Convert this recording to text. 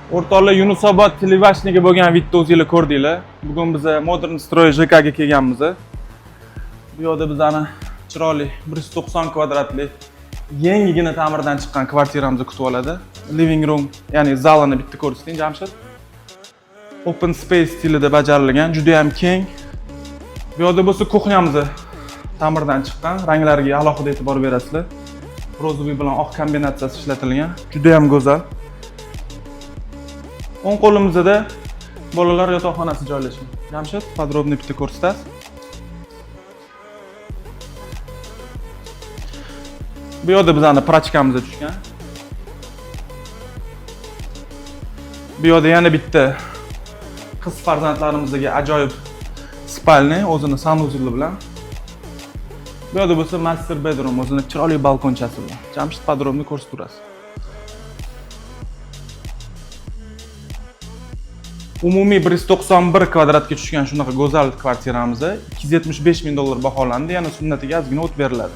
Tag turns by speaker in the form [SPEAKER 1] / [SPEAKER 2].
[SPEAKER 1] O'rtoqlar, Yunusobod Televashniga bo'lgan videoni o'zingizlar ko'rdinglar. Bugun biz Modern Stroy JK'ga kelganmiz. Bu yerda bizani chiroyli 190 kvadratli yangigina ta'mirdan chiqqan kvartiramizni kutib oladi. Living room, ya'ni zalini bitta ko'rsating, Jamshid. Open space stilida bajarilgan, juda ham keng. Bu yerda bo'lsa kuxnyamiz ta'mirdan chiqqan, ranglariga alohida e'tibor berasizlar. Rozoviy bilan oq kombinatsiyasi ishlatilgan, juda ham go'zal. O'ng qo'limizda bolalar yotoqxonasi joylashgan. Jamshid, podrobniy bitta ko'rsatasiz. Bu yerda bizning prachkamiz tushgan. Bu yerda yana bitta qiz farzandlarimizga ajoyib spalni, o'zini sanuzuli bilan. Bu yerda bo'lsa master bedroom, o'zini chiroyli balkonchasi bilan. Jamshid, podrobniy ko'rsatib turasiz. Umumiy 191 kvadratga tushgan shunaqa go'zal kvartiramiz $275 ming baholandi, yana sunnatiga ozgina o't beriladi.